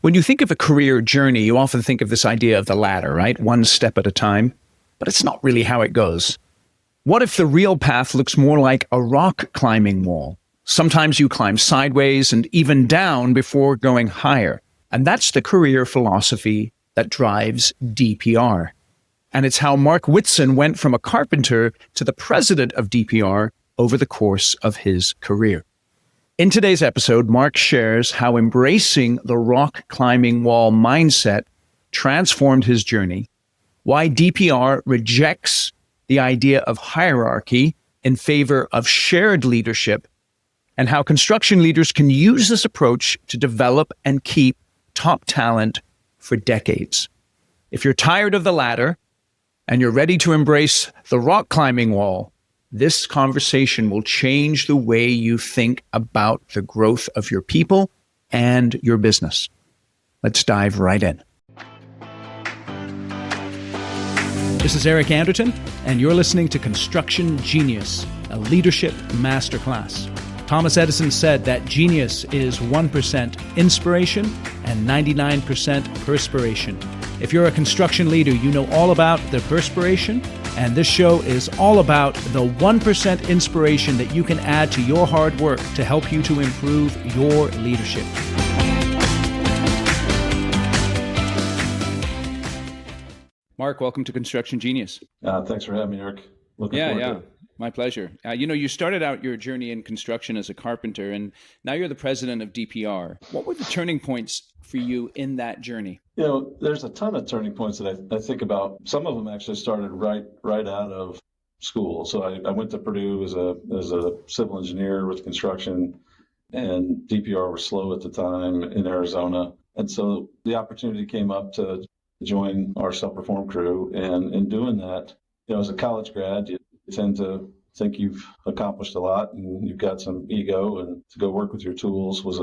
When you think of a career journey, you often think of this idea of the ladder, right? One step at a time. But it's not really how it goes. What if the real path looks more like a rock climbing wall? Sometimes you climb sideways and even down before going higher. And that's the career philosophy that drives DPR. And it's how Mark Whitson went from a carpenter to the president of DPR over the course of his career. In today's episode, Mark shares how embracing the rock climbing wall mindset transformed his journey, why DPR rejects the idea of hierarchy in favor of shared leadership, and how construction leaders can use this approach to develop and keep top talent for decades. If you're tired of the ladder and you're ready to embrace the rock climbing wall, this conversation will change the way you think about the growth of your people and your business. Let's dive right in. This is Eric Anderton, and you're listening to Construction Genius, a leadership masterclass. Thomas Edison said that genius is 1% inspiration and 99% perspiration. If you're a construction leader, you know all about the perspiration, and this show is all about the 1% inspiration that you can add to your hard work to help you to improve your leadership. Mark, welcome to Construction Genius. Thanks for having me, Eric. Looking forward to it. My pleasure. You started out your journey in construction as a carpenter, and now you're the president of DPR. What were the turning points for you in that journey? There's a ton of turning points that I think about. Some of them actually started right out of school. So I went to Purdue as a civil engineer with construction, and DPR was slow at the time in Arizona. And so the opportunity came up to join our self-perform crew. And in doing that, as a college grad, you tend to think you've accomplished a lot and you've got some ego, and to go work with your tools was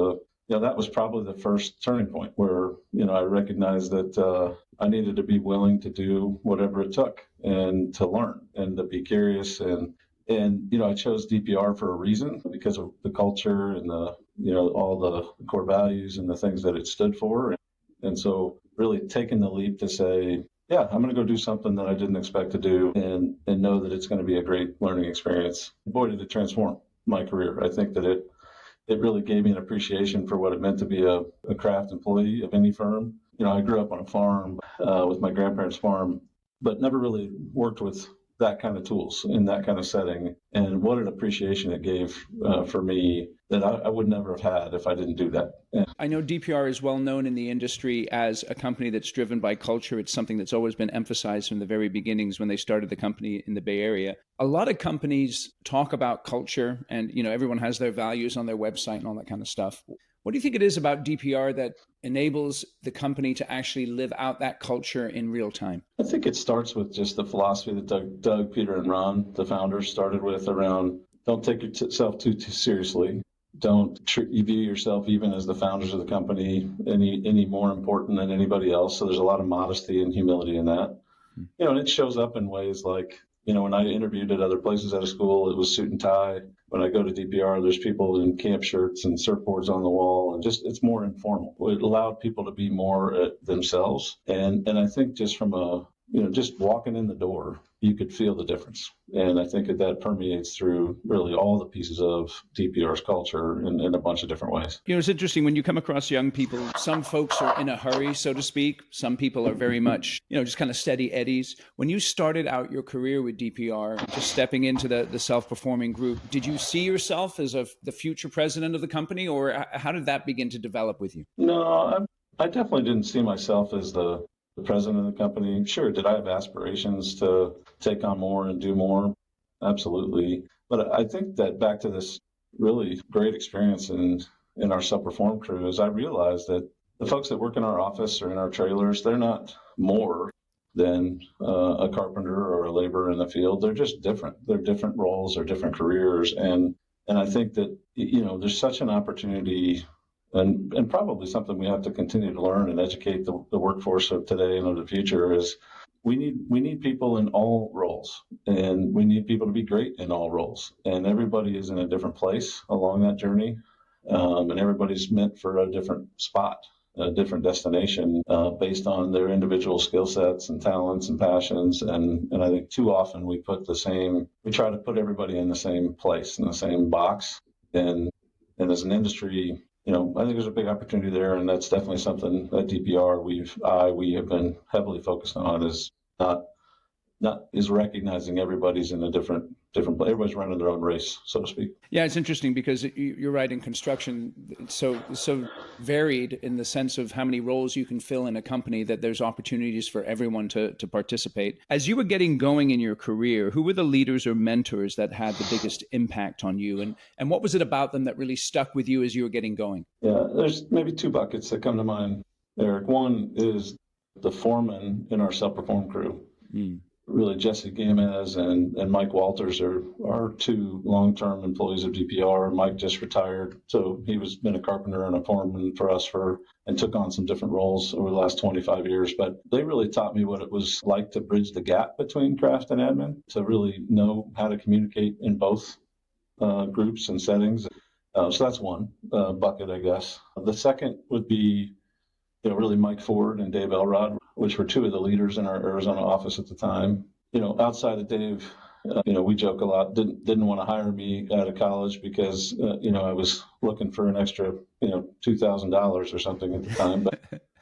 that was probably the first turning point where, I recognized that I needed to be willing to do whatever it took and to learn and to be curious. And I chose DPR for a reason because of the culture and all the core values and the things that it stood for. And so really taking the leap to say, yeah, I'm going to go do something that I didn't expect to do and know that it's going to be a great learning experience. Boy, did it transform my career. I think that it really gave me an appreciation for what it meant to be a craft employee of any firm. I grew up on a farm with my grandparents' farm, but never really worked with that kind of tools in that kind of setting. And what an appreciation it gave for me that I would never have had if I didn't do that. I know DPR is well known in the industry as a company that's driven by culture. It's something that's always been emphasized from the very beginnings when they started the company in the Bay Area. A lot of companies talk about culture and, everyone has their values on their website and all that kind of stuff. What do you think it is about DPR that enables the company to actually live out that culture in real time? I think it starts with just the philosophy that Doug, Peter, and Ron, the founders, started with around don't take yourself too seriously. Don't view yourself even as the founders of the company any more important than anybody else. So there's a lot of modesty and humility in that. And it shows up in ways like, when I interviewed at other places out of school, it was suit and tie. When I go to DPR, there's people in camp shirts and surfboards on the wall, and it's more informal. It allowed people to be more themselves. And I think just from just walking in the door, you could feel the difference. And I think that permeates through really all the pieces of DPR's culture in a bunch of different ways. It's interesting when you come across young people, some folks are in a hurry, so to speak. Some people are very much, just kind of steady eddies. When you started out your career with DPR, just stepping into the self-performing group, did you see yourself as the future president of the company, or how did that begin to develop with you? No, I definitely didn't see myself as the president of the company. Sure, did I have aspirations to take on more and do more? Absolutely. But I think that back to this really great experience in our self-perform crew is I realized that the folks that work in our office or in our trailers, they're not more than a carpenter or a laborer in the field. They're just different. They're different roles or different careers. And I think that, there's such an opportunity and probably something we have to continue to learn and educate the workforce of today and of the future is we need people in all roles, and we need people to be great in all roles. And everybody is in a different place along that journey, and everybody's meant for a different spot. a different destination based on their individual skill sets and talents and passions. And I think too often we try to put everybody in the same place, in the same box. And as an industry, I think there's a big opportunity there, and that's definitely something at DPR we have been heavily focused on, is not is recognizing everybody's in a different place. Everybody's running their own race, so to speak. Yeah, it's interesting because you're right, in construction, it's so varied in the sense of how many roles you can fill in a company, that there's opportunities for everyone to participate. As you were getting going in your career, who were the leaders or mentors that had the biggest impact on you, and what was it about them that really stuck with you as you were getting going? Yeah, there's maybe two buckets that come to mind, Eric. One is the foreman in our self-perform crew. Really, Jesse Gamez and Mike Walters are two long-term employees of DPR. Mike just retired, so he was been a carpenter and a foreman for us and took on some different roles over the last 25 years. But they really taught me what it was like to bridge the gap between craft and admin, to really know how to communicate in both groups and settings. So that's one bucket, I guess. The second would be, really Mike Ford and Dave Elrod, which were two of the leaders in our Arizona office at the time. Outside of Dave, we joke a lot, didn't want to hire me out of college because, I was looking for an extra, $2,000 or something at the time. But,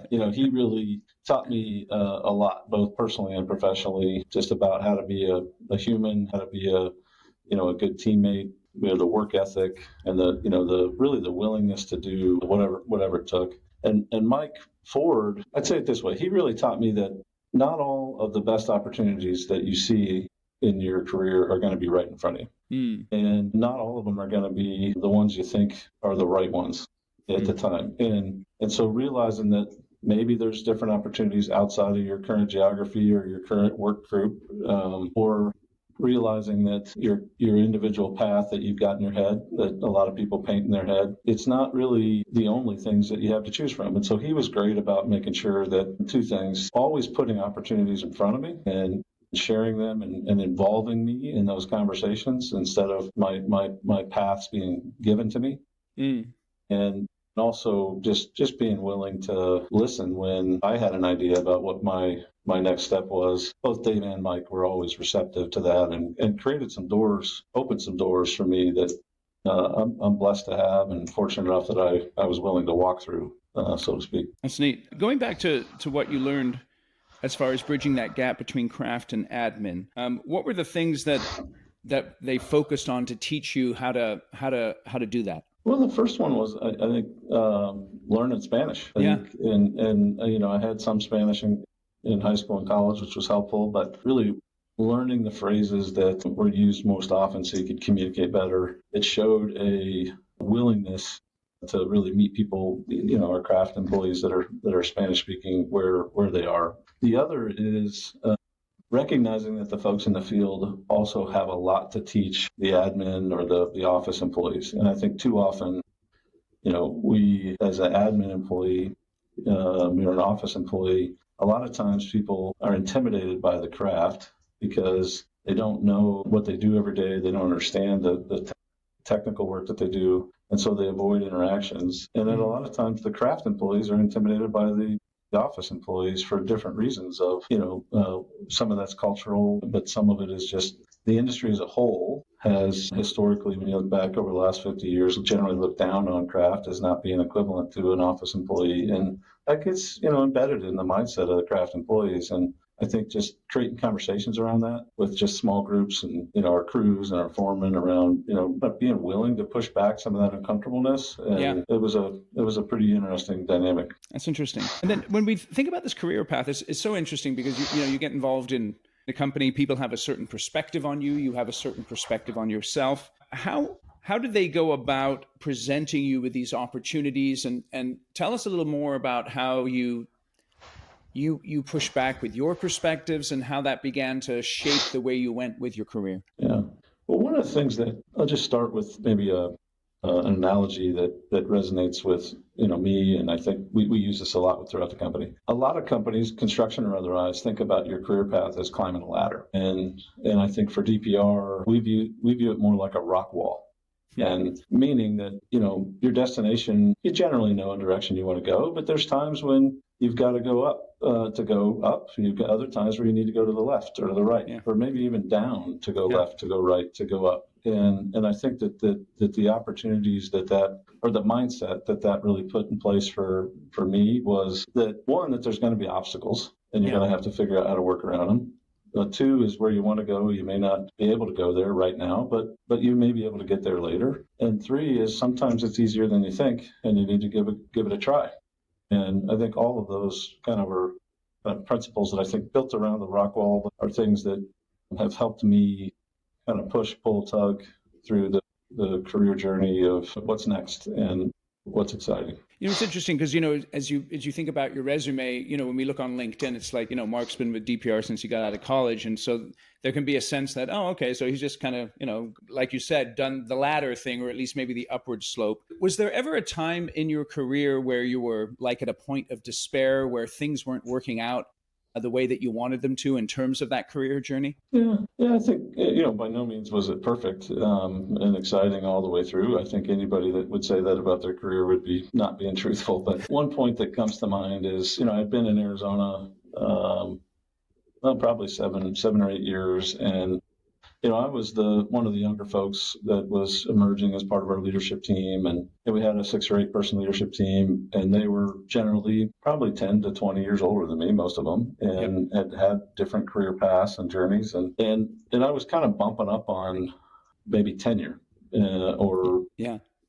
he really taught me a lot, both personally and professionally, just about how to be a human, how to be a good teammate, the work ethic, and the willingness to do whatever it took. And Mike Ford, I'd say it this way, he really taught me that not all of the best opportunities that you see in your career are going to be right in front of you. And not all of them are going to be the ones you think are the right ones at the time. And so realizing that maybe there's different opportunities outside of your current geography or your current work group, or realizing that your individual path that you've got in your head, that a lot of people paint in their head, it's not really the only things that you have to choose from. And so he was great about making sure that two things, always putting opportunities in front of me and sharing them and involving me in those conversations instead of my paths being given to me. And also just being willing to listen when I had an idea about what my next step was. Both Dave and Mike were always receptive to that and created some doors, opened some doors for me that I'm blessed to have and fortunate enough that I was willing to walk through, so to speak. That's neat. Going back to what you learned as far as bridging that gap between craft and admin, what were the things that they focused on to teach you how to do that? Well, the first one was, I think, learning Spanish. I think, and I had some Spanish in high school and college, which was helpful, but really learning the phrases that were used most often so you could communicate better. It showed a willingness to really meet people, our craft employees that are Spanish speaking where they are. The other is recognizing that the folks in the field also have a lot to teach the admin or the office employees. And I think too often, we as an admin employee, you're an office employee, a lot of times people are intimidated by the craft because they don't know what they do every day. They don't understand the technical work that they do. And so they avoid interactions. And then a lot of times the craft employees are intimidated by the office employees for different reasons of, some of that's cultural, but some of it is just the industry as a whole has historically, when you look back over the last 50 years, generally looked down on craft as not being equivalent to an office employee. And that gets, embedded in the mindset of the craft employees. And I think just creating conversations around that with just small groups and, our crews and our foremen around, being willing to push back some of that uncomfortableness. And it was a pretty interesting dynamic. That's interesting. And then when we think about this career path, it's so interesting because, you get involved in the company, people have a certain perspective on you, you have a certain perspective on yourself. How do they go about presenting you with these opportunities? And tell us a little more about how you push back with your perspectives and how that began to shape the way you went with your career. Yeah. Well, one of the things that I'll just start with maybe an analogy that resonates with, me, and I think we use this a lot throughout the company. A lot of companies, construction or otherwise, think about your career path as climbing a ladder. And I think for DPR, we view it more like a rock wall. And meaning that, your destination, you generally know a direction you want to go, but there's times when you've got to go up to go up. You've got other times where you need to go to the left or to the right, or maybe even down to go left, to go right, to go up. And I think that the opportunities that or the mindset that really put in place for me was that, one, that there's going to be obstacles and you're going to have to figure out how to work around them. Two is where you want to go. You may not be able to go there right now, but you may be able to get there later. And three is sometimes it's easier than you think, and you need to give it a try. And I think all of those kind of are principles that I think built around the Rockwall are things that have helped me kind of push, pull, tug through the career journey of what's next and what's exciting. It's interesting because, as you think about your resume, when we look on LinkedIn, it's like, Mark's been with DPR since he got out of college. And so there can be a sense that, oh, okay, so he's just kind of, like you said, done the ladder thing, or at least maybe the upward slope. Was there ever a time in your career where you were like at a point of despair, where things weren't working out the way that you wanted them to in terms of that career journey? Yeah, I think, by no means was it perfect and exciting all the way through. I think anybody that would say that about their career would be not being truthful. But one point that comes to mind is, I'd been in Arizona probably seven or 8 years, and I was one of the younger folks that was emerging as part of our leadership team. And we had a 6 or 8 person leadership team, and they were generally probably 10 to 20 years older than me, most of them, and had different career paths and journeys. And I was kind of bumping up on maybe tenure or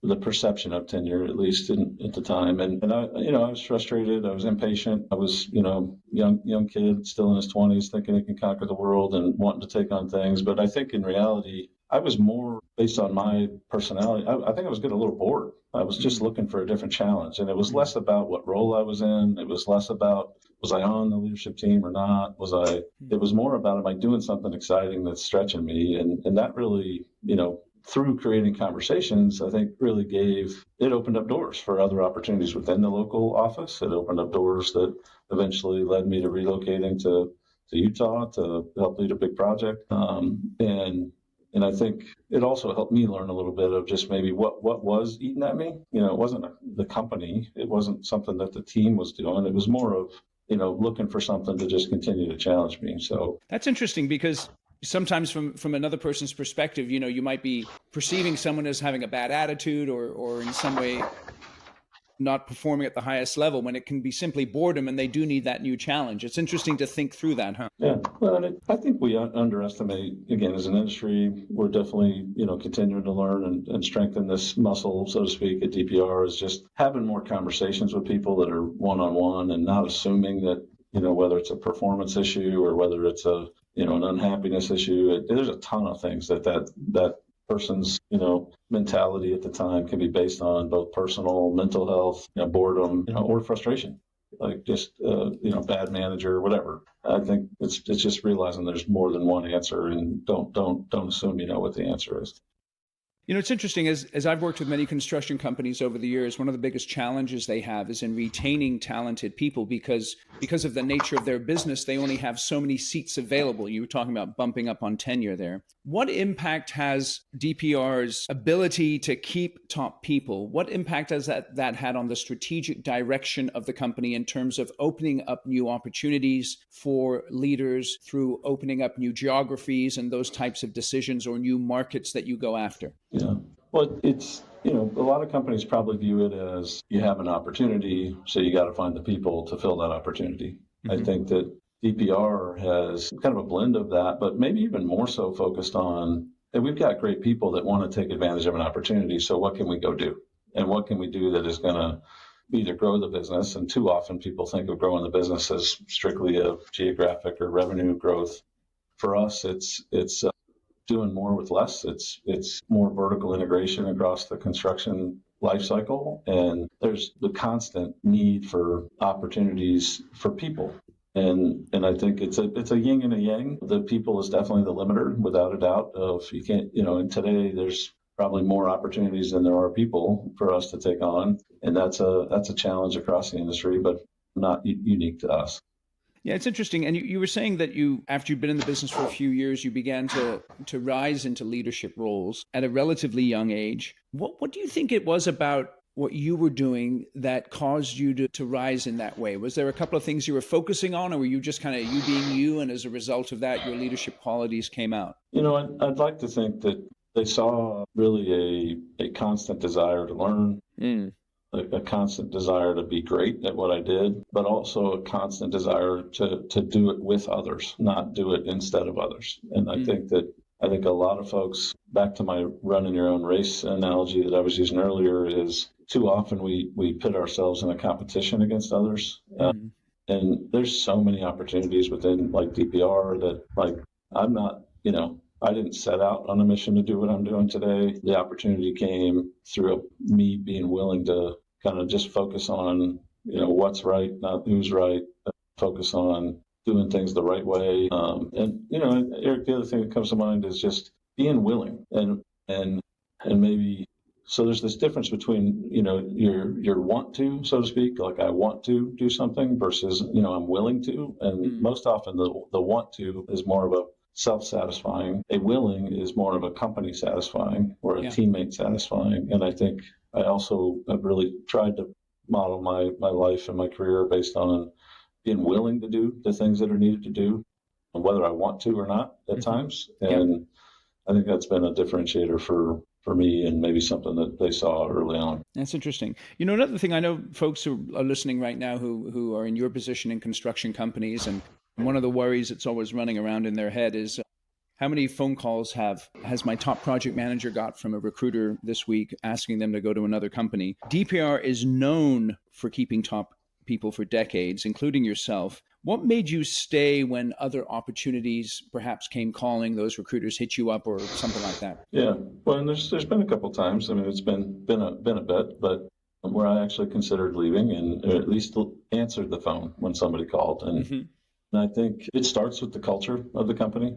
the perception of tenure, at least at the time. And I was frustrated. I was impatient. I was, young kid, still in his 20s, thinking he can conquer the world and wanting to take on things. But I think in reality, I was more based on my personality. I think I was getting a little bored. I was just looking for a different challenge. And it was less about what role I was in. It was less about, was I on the leadership team or not? It was more about, am I doing something exciting that's stretching me? And that really, through creating conversations, I think really opened up doors for other opportunities within the local office. It opened up doors that eventually led me to relocating to Utah to help lead a big project. And I think it also helped me learn a little bit of just maybe what was eating at me. It wasn't the company. It wasn't something that the team was doing. It was more of, looking for something to just continue to challenge me. So that's interesting, because sometimes from another person's perspective, you might be perceiving someone as having a bad attitude or in some way not performing at the highest level, when it can be simply boredom and they do need that new challenge. It's interesting to think through that, huh? Yeah. Well, I think we underestimate, again, as an industry, we're definitely, continuing to learn and strengthen this muscle, so to speak, at DPR, is just having more conversations with people that are one-on-one and not assuming that, whether it's a performance issue or whether it's an unhappiness issue. There's a ton of things that person's, mentality at the time can be based on, both personal, mental health, boredom, or frustration, like just, bad manager, whatever. I think it's just realizing there's more than one answer, and don't assume you know what the answer is. It's interesting, as I've worked with many construction companies over the years, one of the biggest challenges they have is in retaining talented people, because of the nature of their business, they only have so many seats available. You were talking about bumping up on tenure there. What impact has DPR's ability to keep top people? What impact has that had on the strategic direction of the company in terms of opening up new opportunities for leaders through opening up new geographies and those types of decisions, or new markets that you go after? Yeah. Well, it's, a lot of companies probably view it as you have an opportunity, so you got to find the people to fill that opportunity. Mm-hmm. I think that DPR has kind of a blend of that, but maybe even more so focused on, hey, we've got great people that want to take advantage of an opportunity, so what can we go do? And what can we do that is going to either grow the business? And too often people think of growing the business as strictly a geographic or revenue growth. For us, it's doing more with less. It's more vertical integration across the construction life cycle, and there's the constant need for opportunities for people. And I think it's a yin and a yang. The people is definitely the limiter, without a doubt. Of you can't, and today there's probably more opportunities than there are people for us to take on, and that's a challenge across the industry, but not unique to us. Yeah, it's interesting. And you were saying that after you've been in the business for a few years, you began to rise into leadership roles at a relatively young age. What do you think it was about what you were doing that caused you to rise in that way? Was there a couple of things you were focusing on, or were you just kind of you being you, and as a result of that, your leadership qualities came out? I'd like to think that they saw really a constant desire to learn, Mm, a constant desire to be great at what I did, but also a constant desire to do it with others, not do it instead of others. And I think a lot of folks, back to my running your own race analogy that I was using earlier, is too often we pit ourselves in a competition against others. mm, And there's so many opportunities within like DPR that like I'm not, I didn't set out on a mission to do what I'm doing today. The opportunity came through me being willing to kind of just focus on, what's right, not who's right, focus on doing things the right way. And Eric, the other thing that comes to mind is just being willing and maybe so there's this difference between your want to, so to speak, like I want to do something versus I'm willing to, and most often the want to is more of a self-satisfying. A willing is more of a company satisfying or a teammate satisfying. And I think I also have really tried to model my life and my career based on being willing to do the things that are needed to do, whether I want to or not at times. And I think that's been a differentiator for me and maybe something that they saw early on. That's interesting. Another thing, I know folks who are listening right now who are in your position in construction companies, and one of the worries that's always running around in their head is how many phone calls has my top project manager got from a recruiter this week asking them to go to another company? DPR is known for keeping top people for decades, including yourself. What made you stay when other opportunities perhaps came calling, those recruiters hit you up or something like that? Yeah, well, and there's been a couple times. I mean, it's been a bit, but where I actually considered leaving and at least answered the phone when somebody called. And I think it starts with the culture of the company.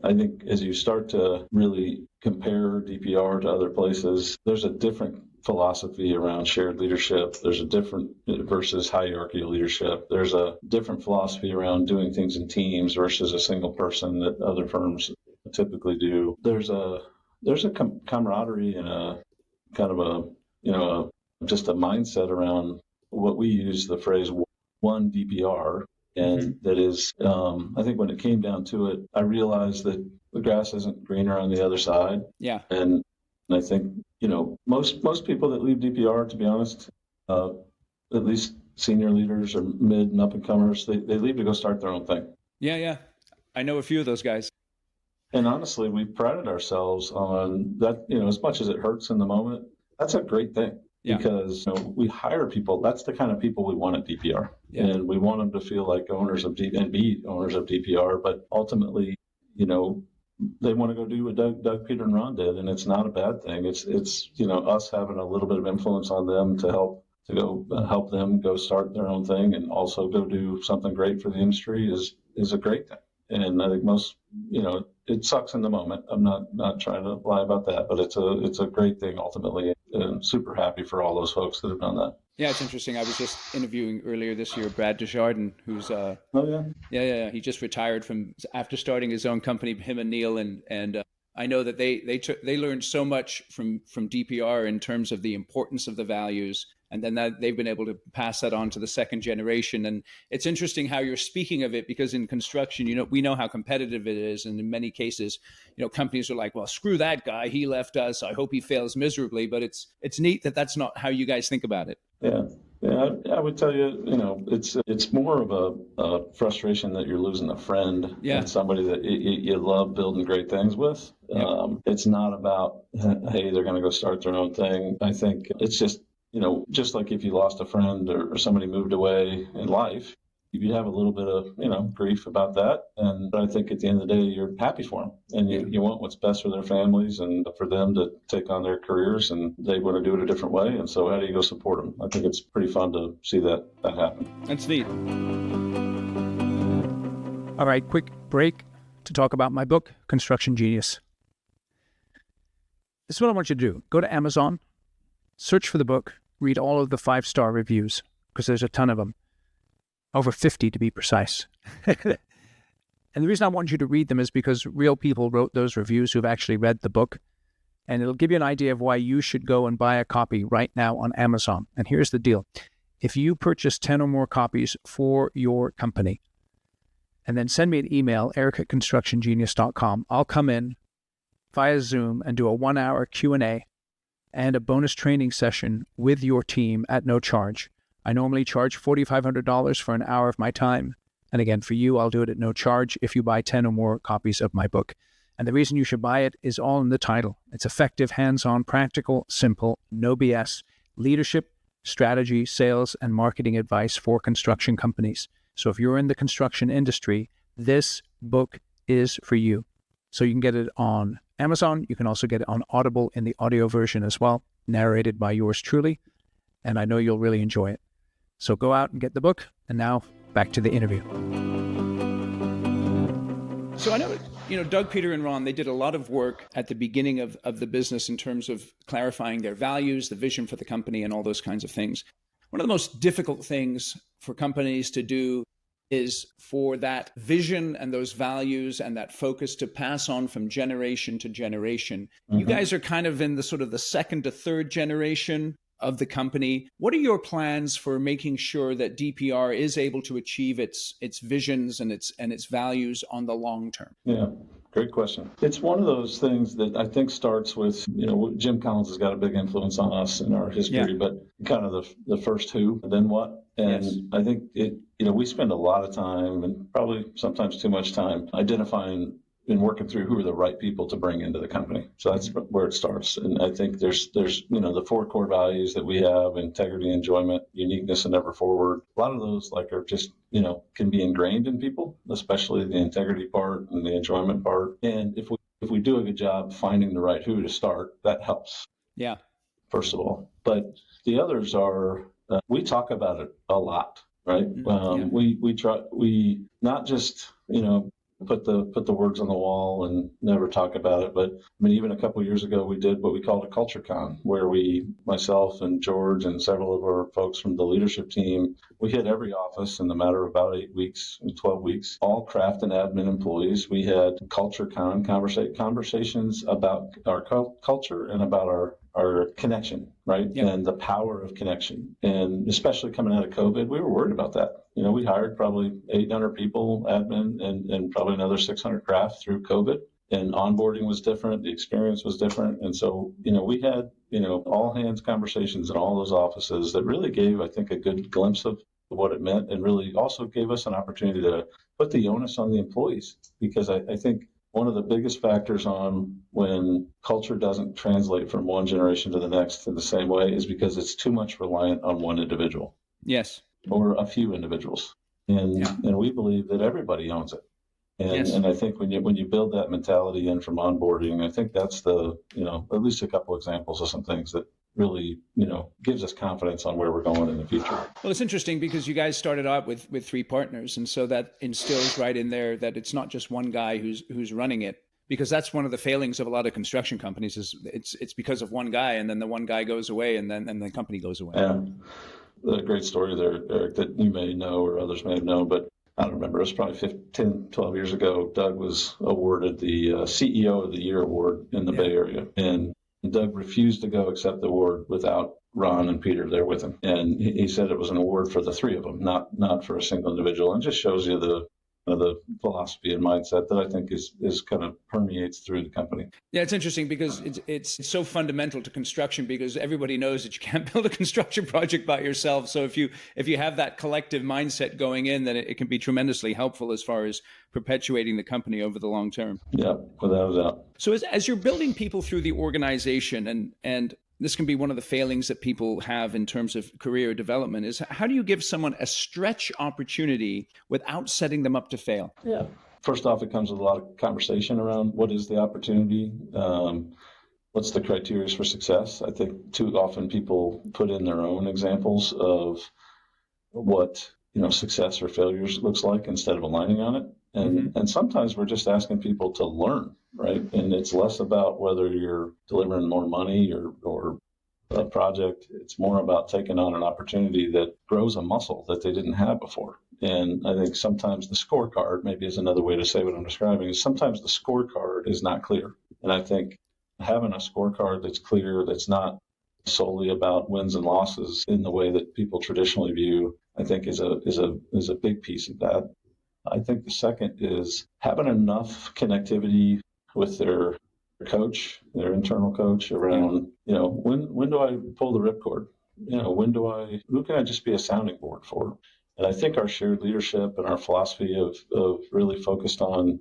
I think as you start to really compare DPR to other places, there's a different philosophy around shared leadership. There's a different versus hierarchical leadership. There's a different philosophy around doing things in teams versus a single person that other firms typically do. There's a camaraderie and a kind of just a mindset around what we use the phrase one DPR. And that is, I think when it came down to it, I realized that the grass isn't greener on the other side. Yeah. And I think, most people that leave DPR, to be honest, at least senior leaders or mid and up and comers, they leave to go start their own thing. Yeah. I know a few of those guys. And honestly, we prided ourselves on that, as much as it hurts in the moment, that's a great thing. Yeah. Because we hire people. That's the kind of people we want at DPR, and we want them to feel like owners of and be owners of DPR. But ultimately, they want to go do what Doug, Peter, and Ron did, and it's not a bad thing. It's us having a little bit of influence on them to help them go start their own thing and also go do something great for the industry is a great thing. And I think most, it sucks in the moment. I'm not trying to lie about that, but it's a great thing ultimately. And I'm super happy for all those folks that have done that. Yeah, it's interesting. I was just interviewing earlier this year Brad Desjardins, who's he just retired after starting his own company. Him and Neil and I know that they learned so much from DPR in terms of the importance of the values, and then that they've been able to pass that on to the second generation. And it's interesting how you're speaking of it, because in construction, we know how competitive it is, and in many cases, companies are like, well, screw that guy, he left us, I hope he fails miserably. But it's neat that that's not how you guys think about it. Yeah, I would tell you, it's more of a frustration that you're losing a friend and somebody that you love building great things with. It's not about, hey, they're going to go start their own thing. I think it's just, just like if you lost a friend or somebody moved away in life, you have a little bit of, grief about that. And I think at the end of the day, you're happy for them, and you want what's best for their families and for them to take on their careers, and they want to do it a different way. And so how do you go support them? I think it's pretty fun to see that happen. That's neat. All right, quick break to talk about my book, Construction Genius. This is what I want you to do. Go to Amazon, search for the book, read all of the 5-star reviews, because there's a ton of them. over 50 to be precise. And the reason I want you to read them is because real people wrote those reviews who've actually read the book. And it'll give you an idea of why you should go and buy a copy right now on Amazon. And here's the deal. If you purchase 10 or more copies for your company, and then send me an email, eric@constructiongenius.com, I'll come in via Zoom and do a 1-hour Q&A and a bonus training session with your team at no charge. I normally charge $4,500 for an hour of my time. And again, for you, I'll do it at no charge if you buy 10 or more copies of my book. And the reason you should buy it is all in the title. It's effective, hands-on, practical, simple, no BS, leadership, strategy, sales, and marketing advice for construction companies. So if you're in the construction industry, this book is for you. So you can get it on Amazon. You can also get it on Audible in the audio version as well, narrated by yours truly. And I know you'll really enjoy it. So go out and get the book. And now back to the interview. So I know, Doug, Peter, and Ron, they did a lot of work at the beginning of the business in terms of clarifying their values, the vision for the company, and all those kinds of things. One of the most difficult things for companies to do is for that vision and those values and that focus to pass on from generation to generation. Mm-hmm. You guys are kind of in the sort of the second to third generation of the company. What are your plans for making sure that DPR is able to achieve its visions and its values on the long term? Yeah, great question. It's one of those things that I think starts with, Jim Collins has got a big influence on us in our history, but kind of the first who, then what. And yes. I think we spend a lot of time, and probably sometimes too much time, identifying and working through who are the right people to bring into the company. So that's where it starts. And I think there's the 4 core values that we have: integrity, enjoyment, uniqueness, and ever forward. A lot of those are just, can be ingrained in people, especially the integrity part and the enjoyment part. And if we do a good job finding the right who to start, that helps. Yeah. First of all. But the others are, we talk about it a lot, right? We not just, put the words on the wall and never talk about it. But even a couple of years ago, we did what we called a culture con, where myself and George and several of our folks from the leadership team, we hit every office in the matter of about 8 weeks and 12 weeks, all craft and admin employees. We had culture con conversations about our culture and about our connection, right? Yep. And the power of connection. And especially coming out of COVID, we were worried about that. We hired probably 800 people, admin, and probably another 600 craft through COVID. And onboarding was different. The experience was different. And so, we had, all hands conversations in all those offices that really gave, I think, a good glimpse of what it meant, and really also gave us an opportunity to put the onus on the employees. Because I think one of the biggest factors on when culture doesn't translate from one generation to the next in the same way is because it's too much reliant on one individual. Yes. Or a few individuals. And we believe that everybody owns it. And I think when you build that mentality in from onboarding, I think that's at least a couple examples of some things that really, gives us confidence on where we're going in the future. Well, it's interesting because you guys started out with 3 partners. And so that instills right in there that it's not just one guy who's running it, because that's one of the failings of a lot of construction companies is it's because of one guy, and then the one guy goes away and then the company goes away. Yeah. A great story there, Eric, that you may know or others may have known, but I don't remember. It was probably 10, 12 years ago. Doug was awarded the CEO of the Year award in the Bay Area. And Doug refused to go accept the award without Ron and Peter there with him. And he said it was an award for the 3 of them, not for a single individual. And just shows you the philosophy and mindset that I think is kind of permeates through the company. Yeah, it's interesting because it's so fundamental to construction, because everybody knows that you can't build a construction project by yourself. So if you have that collective mindset going in, then it can be tremendously helpful as far as perpetuating the company over the long term. Yeah, without a doubt. So as you're building people through the organization, and this can be one of the failings that people have in terms of career development, is how do you give someone a stretch opportunity without setting them up to fail? Yeah. First off, it comes with a lot of conversation around what is the opportunity, what's the criteria for success. I think too often people put in their own examples of what success or failures looks like instead of aligning on it. And sometimes we're just asking people to learn, right? And it's less about whether you're delivering more money or a project. It's more about taking on an opportunity that grows a muscle that they didn't have before. And I think sometimes the scorecard, maybe is another way to say what I'm describing, is sometimes the scorecard is not clear. And I think having a scorecard that's clear, that's not solely about wins and losses in the way that people traditionally view, I think is a big piece of that. I think the second is having enough connectivity with their coach, their internal coach around, when do I pull the ripcord? Who can I just be a sounding board for? And I think our shared leadership and our philosophy of really focused on,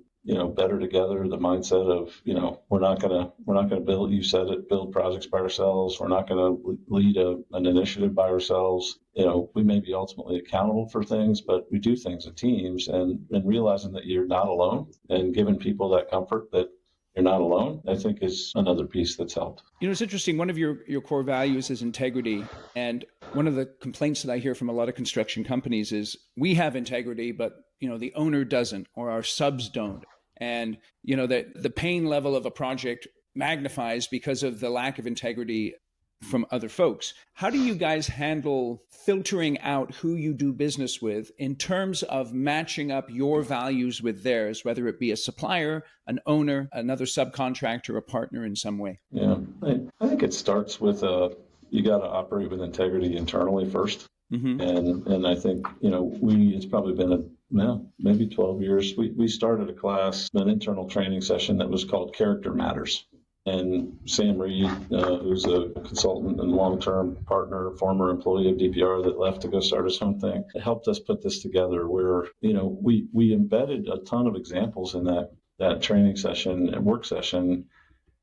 better together, the mindset of, we're not gonna build, you said it, build projects by ourselves. We're not gonna lead an initiative by ourselves. We may be ultimately accountable for things, but we do things in teams, and realizing that you're not alone and giving people that comfort that you're not alone, I think is another piece that's helped. It's interesting. One of your core values is integrity. And one of the complaints that I hear from a lot of construction companies is we have integrity, but, the owner doesn't, or our subs don't. And, the pain level of a project magnifies because of the lack of integrity from other folks. How do you guys handle filtering out who you do business with in terms of matching up your values with theirs, whether it be a supplier, an owner, another subcontractor, a partner in some way? Yeah, I think it starts with you got to operate with integrity internally first. Mm-hmm. And I think, it's probably been maybe 12 years. We started a class, an internal training session that was called Character Matters. And Sam Reed, who's a consultant and long-term partner, former employee of DPR that left to go start his own thing, helped us put this together where, we embedded a ton of examples in that training session and work session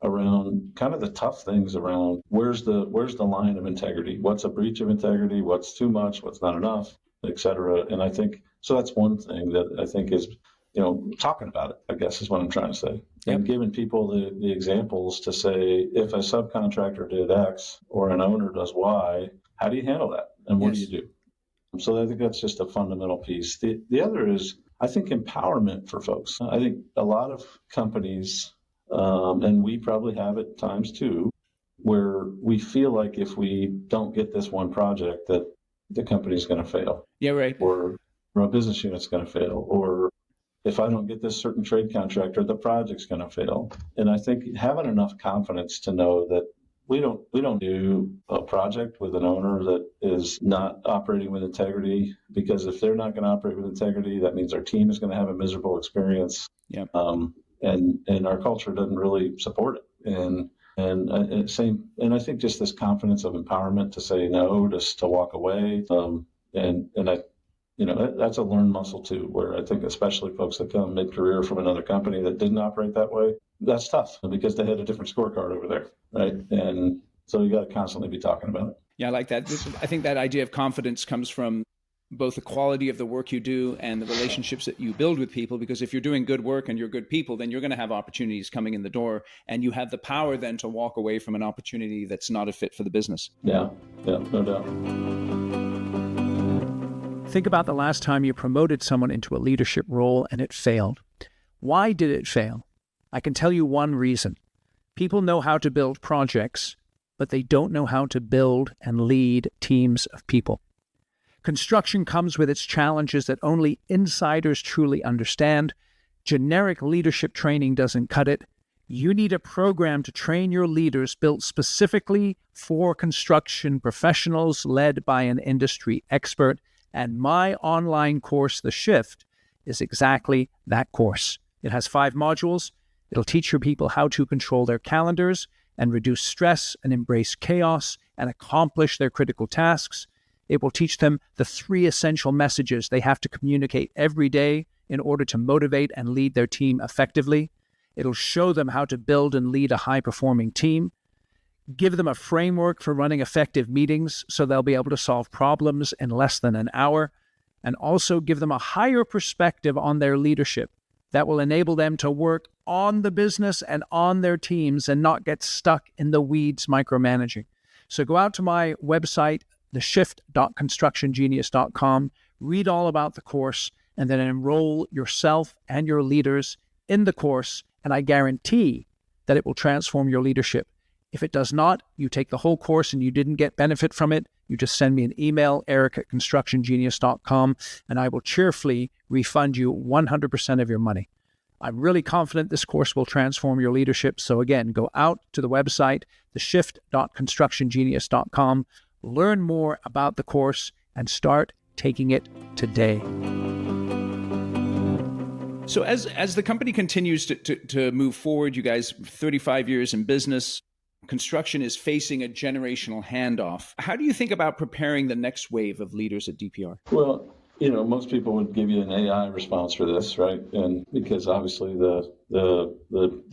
around kind of the tough things around where's the line of integrity? What's a breach of integrity? What's too much? What's not enough, et cetera. And I think, so that's one thing that I think is, talking about it, I guess is what I'm trying to say. Yep. And giving people the examples to say, if a subcontractor did X or an owner does Y, how do you handle that? And what do you do? So I think that's just a fundamental piece. The other is, I think, empowerment for folks. I think a lot of companies, and we probably have at times too, where we feel like if we don't get this one project that the company's going to fail. Yeah, right. Or a business unit's going to fail. Or if I don't get this certain trade contractor, the project's going to fail. And I think having enough confidence to know that we don't do a project with an owner that is not operating with integrity, because if they're not going to operate with integrity, that means our team is going to have a miserable experience. Yep. And our culture doesn't really support it. And I think just this confidence of empowerment to say no, just to walk away. And I, that's a learned muscle too, where I think especially folks that come mid-career from another company that didn't operate that way, that's tough because they had a different scorecard over there, right? And so you got to constantly be talking about it. Yeah, I like that. I think that idea of confidence comes from both the quality of the work you do and the relationships that you build with people, because if you're doing good work and you're good people, then you're going to have opportunities coming in the door, and you have the power then to walk away from an opportunity that's not a fit for the business. Yeah, no doubt. Think about the last time you promoted someone into a leadership role and it failed. Why did it fail? I can tell you one reason. People know how to build projects, but they don't know how to build and lead teams of people. Construction comes with its challenges that only insiders truly understand. Generic leadership training doesn't cut it. You need a program to train your leaders built specifically for construction professionals led by an industry expert. And my online course, The Shift, is exactly that course. It has 5 modules. It'll teach your people how to control their calendars and reduce stress and embrace chaos and accomplish their critical tasks. It will teach them the 3 essential messages they have to communicate every day in order to motivate and lead their team effectively. It'll show them how to build and lead a high-performing team, give them a framework for running effective meetings so they'll be able to solve problems in less than an hour, and also give them a higher perspective on their leadership that will enable them to work on the business and on their teams and not get stuck in the weeds micromanaging. So go out to my website, theshift.constructiongenius.com, read all about the course, and then enroll yourself and your leaders in the course, and I guarantee that it will transform your leadership. If it does not, you take the whole course and you didn't get benefit from it, You just send me an email, eric@constructiongenius.com, and I will cheerfully refund you 100% of your money. I'm really confident this course will transform your leadership. So again, go out to the website, theshift.constructiongenius.com, learn more about the course, and start taking it today. So as the company continues to move forward, you guys, 35 years in business, construction is facing a generational handoff. How do you think about preparing the next wave of leaders at DPR? Well, most people would give you an AI response for this, right? And because obviously the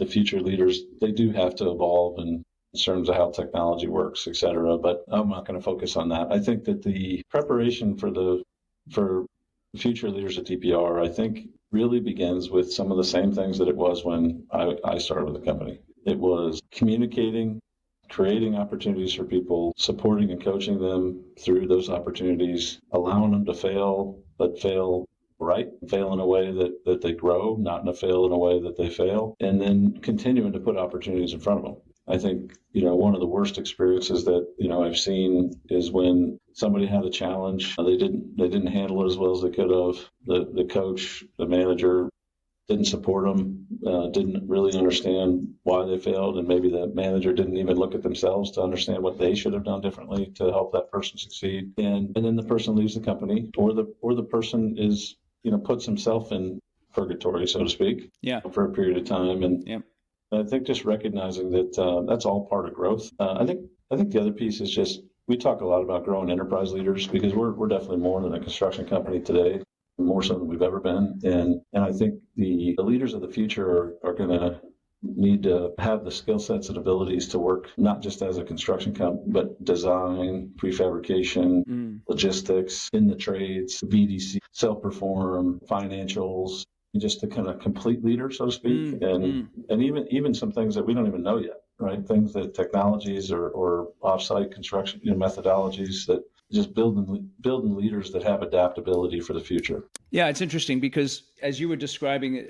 future leaders, they do have to evolve in terms of how technology works, et cetera. But I'm not going to focus on that. I think that the preparation for future leaders at DPR, I think, really begins with some of the same things that it was when I started with the company. It was communicating, creating opportunities for people, supporting and coaching them through those opportunities, allowing them to fail, but fail right, fail in a way that they grow, not in a way that they fail, and then continuing to put opportunities in front of them. I think, one of the worst experiences that, I've seen is when somebody had a challenge, they didn't handle it as well as they could have. The coach, the manager didn't support them, didn't really understand why they failed, and maybe the manager didn't even look at themselves to understand what they should have done differently to help that person succeed. And then the person leaves the company, or the person is, puts himself in purgatory, so to speak, for a period of time. And I think just recognizing that that's all part of growth. I think the other piece is just, we talk a lot about growing enterprise leaders, because we're definitely more than a construction company today, more so than we've ever been. And I think the leaders of the future are going to need to have the skill sets and abilities to work not just as a construction company, but design, prefabrication, logistics, in the trades, VDC, self-perform, financials, just a kind of complete leader, so to speak. And even some things that we don't even know yet, right? Things that technologies or offsite construction methodologies that just building leaders that have adaptability for the future. Yeah, it's interesting because as you were describing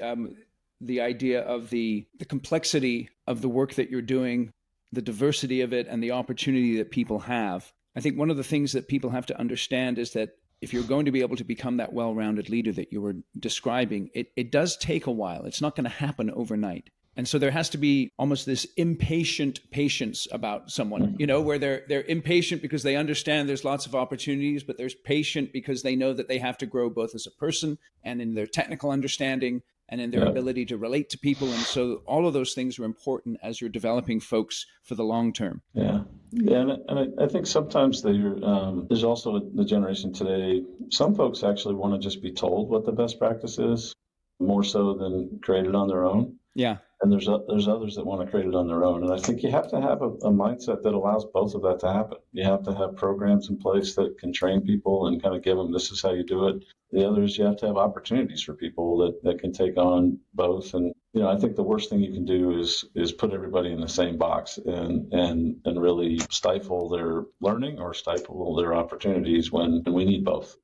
the idea of the complexity of the work that you're doing, the diversity of it, and the opportunity that people have, I think one of the things that people have to understand is that if you're going to be able to become that well-rounded leader that you were describing, it does take a while. It's not going to happen overnight. And so there has to be almost this impatient patience about someone, where they're impatient because they understand there's lots of opportunities, but there's patient because they know that they have to grow both as a person and in their technical understanding and in their ability to relate to people. And so all of those things are important as you're developing folks for the long term. Yeah. And I think sometimes there's also the generation today, some folks actually want to just be told what the best practice is, more so than create it on their own. Yeah. And there's others that want to create it on their own. And I think you have to have a mindset that allows both of that to happen. You have to have programs in place that can train people and kind of give them, this is how you do it. The other is you have to have opportunities for people that can take on both. And, I think the worst thing you can do is put everybody in the same box and really stifle their learning or stifle their opportunities when we need both.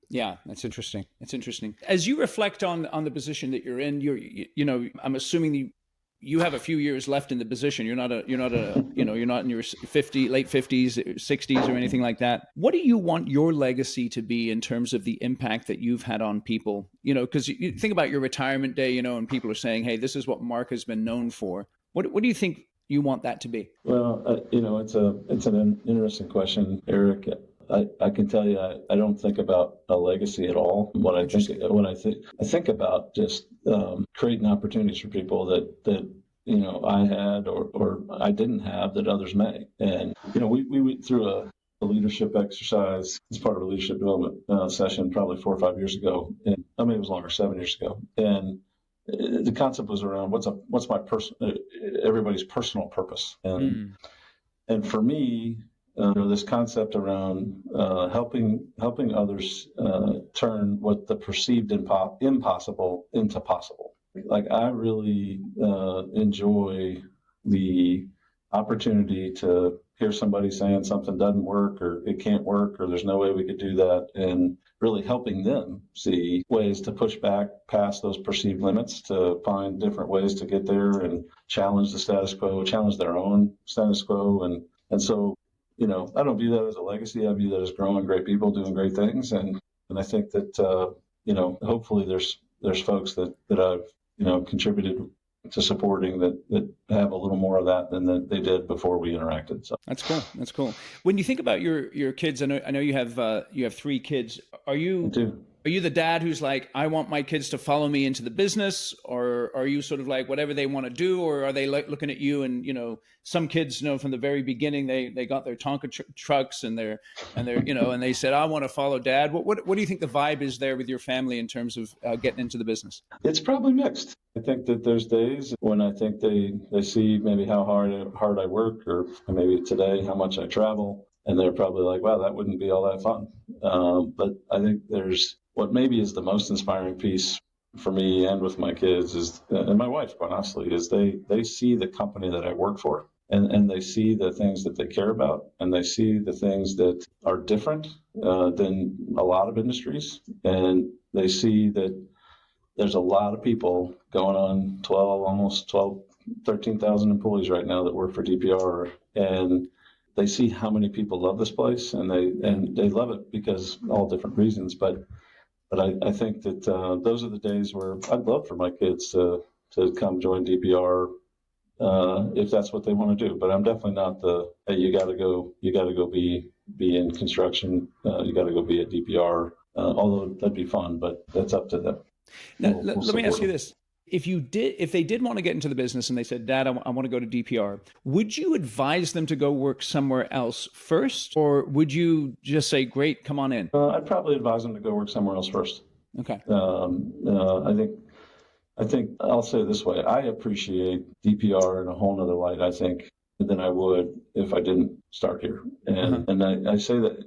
Yeah, that's interesting. It's interesting. As you reflect on the position that you're in, I'm assuming you have a few years left in the position. You're not in your late 50s, 60s or anything like that. What do you want your legacy to be in terms of the impact that you've had on people? Because you think about your retirement day, and people are saying, hey, this is what Mark has been known for. What do you think you want that to be? Well, it's an interesting question, Eric. I can tell you, I don't think about a legacy at all. I think about just creating opportunities for people that I had or I didn't have that others may. And we went through a leadership exercise as part of a leadership development session probably 4 or 5 years ago, and it was longer, 7 years ago. And the concept was around what's my everybody's personal purpose, and for me. This concept around helping others turn what the perceived impossible into possible. Like I really enjoy the opportunity to hear somebody saying something doesn't work or it can't work or there's no way we could do that, and really helping them see ways to push back past those perceived limits to find different ways to get there and challenge the status quo, challenge their own status quo. And so I don't view that as a legacy. I view that as growing great people, doing great things. And I think that, hopefully there's folks that I've, contributed to supporting that have a little more of that than that they did before we interacted. So That's cool. That's cool. When you think about your kids, I know you have 3 kids. Are I you do. are you the dad who's like, I want my kids to follow me into the business, or are you sort of like whatever they want to do, or are they like looking at you and some kids from the very beginning they got their Tonka trucks and they're and they said I want to follow dad. What do you think the vibe is there with your family in terms of getting into the business? It's probably mixed. I think that there's days when I think they see maybe how hard I work, or maybe today how much I travel, and they're probably like, wow, that wouldn't be all that fun. But I think there's what maybe is the most inspiring piece for me and with my kids is, and my wife, quite honestly, is they see the company that I work for. And they see the things that they care about, and they see the things that are different than a lot of industries. And they see that there's a lot of people going on almost 13,000 employees right now that work for DPR. And they see how many people love this place, and they love it because all different reasons. But I think that those are the days where I'd love for my kids to come join DPR if that's what they want to do. But I'm definitely not hey, you got to go be in construction. You got to go be at DPR. Although that'd be fun, but that's up to them. Now, let me ask you this. If they did want to get into the business and they said, Dad, I want to go to DPR, would you advise them to go work somewhere else first? Or would you just say, great, come on in? I'd probably advise them to go work somewhere else first. Okay. I think I'll say it this way. I appreciate DPR in a whole nother light, I think, than I would if I didn't start here. And I say that,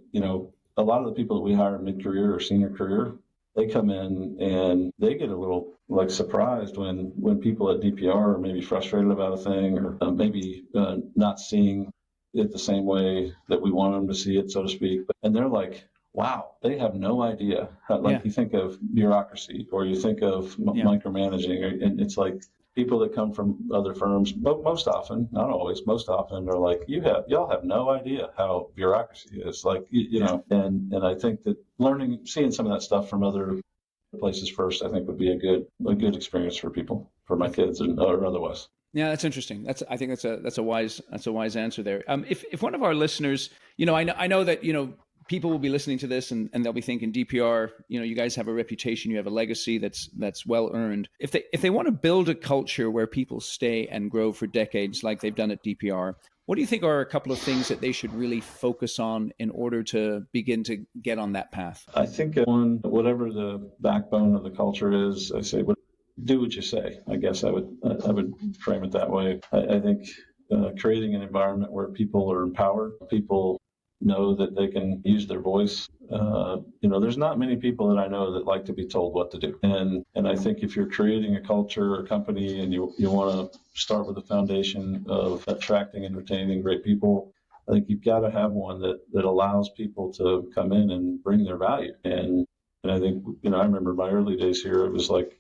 a lot of the people that we hire mid-career or senior career, they come in and they get a little surprised when people at DPR are maybe frustrated about a thing, or maybe not seeing it the same way that we want them to see it, so to speak. And they're like, wow, they have no idea. You think of bureaucracy, or you think of micromanaging, and it's like people that come from other firms, most often, not always, most often are like, y'all have no idea how bureaucracy is. And I think that seeing some of that stuff from other places first, I think would be a good experience for people, for my kids or otherwise. Yeah, that's interesting. I think that's a wise answer there. If one of our listeners, I know that people will be listening to this and they'll be thinking DPR, you guys have a reputation, you have a legacy that's well earned. If they want to build a culture where people stay and grow for decades like they've done at DPR, what do you think are a couple of things that they should really focus on in order to begin to get on that path? I think whatever the backbone of the culture is, I say, do what you say. I guess I would frame it that way. I think creating an environment where people are empowered, people know that they can use their voice. There's not many people that I know that like to be told what to do. And I think if you're creating a culture or company and you want to start with the foundation of attracting and retaining great people, I think you've got to have one that allows people to come in and bring their value. And I think, I remember my early days here, it was like,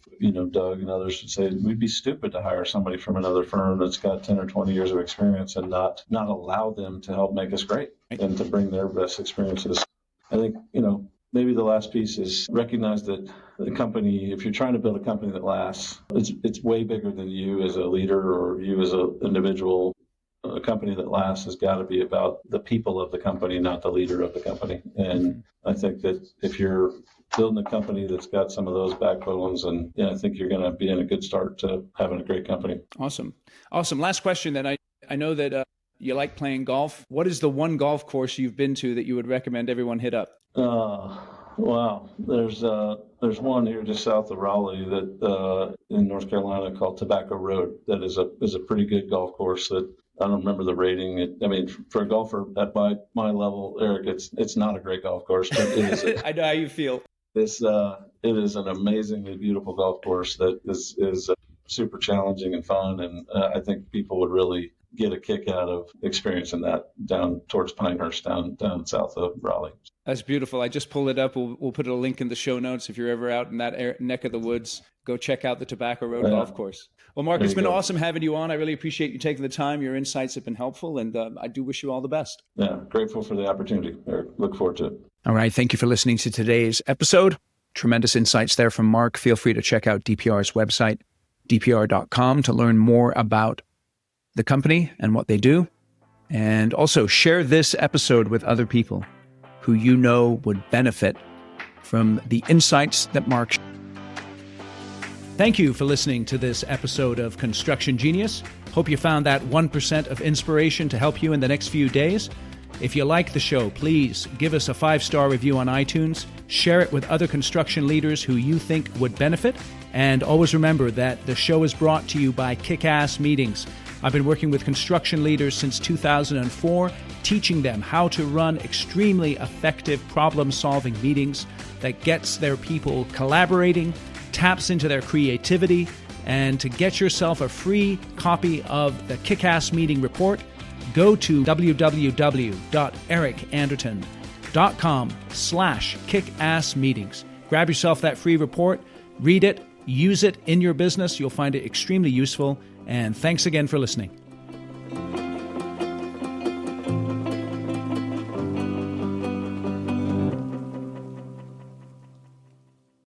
Doug and others would say, we'd be stupid to hire somebody from another firm that's got 10 or 20 years of experience and not allow them to help make us great and to bring their best experiences. I think, maybe the last piece is recognize that the company, if you're trying to build a company that lasts, it's way bigger than you as a leader or you as an individual. A company that lasts has got to be about the people of the company, not the leader of the company. And I think that if you're building a company that's got some of those backbones, and I think you're going to be in a good start to having a great company. Awesome. Last question then. I know that you like playing golf. What is the one golf course you've been to that you would recommend everyone hit up? Wow. There's one here just south of Raleigh that in North Carolina called Tobacco Road. That is a pretty good golf course that I don't remember the rating. For a golfer at my level, Eric, it's not a great golf course, but it is. I know how you feel. It is an amazingly beautiful golf course that is super challenging and fun, and I think people would really get a kick out of experiencing that down towards Pinehurst, down south of Raleigh. That's beautiful. I just pulled it up. We'll put a link in the show notes. If you're ever out in that neck of the woods, go check out the Tobacco Road Golf Course. Well, Mark, it's been awesome having you on. I really appreciate you taking the time. Your insights have been helpful, and I do wish you all the best. Yeah, grateful for the opportunity. Look forward to it. All right. Thank you for listening to today's episode. Tremendous insights there from Mark. Feel free to check out DPR's website, dpr.com, to learn more about the company and what they do. And also share this episode with other people who you know would benefit from the insights that Mark shared. Thank you for listening to this episode of Construction Genius. Hope you found that 1% of inspiration to help you in the next few days. If you like the show, please give us a 5-star review on iTunes. Share it with other construction leaders who you think would benefit. And always remember that the show is brought to you by Kick-Ass Meetings. I've been working with construction leaders since 2004, teaching them how to run extremely effective problem-solving meetings that gets their people collaborating, taps into their creativity. And to get yourself a free copy of the Kick-Ass Meeting Report, go to www.ericanderton.com/kickassmeetings. Grab yourself that free report, read it, use it in your business. You'll find it extremely useful. And thanks again for listening.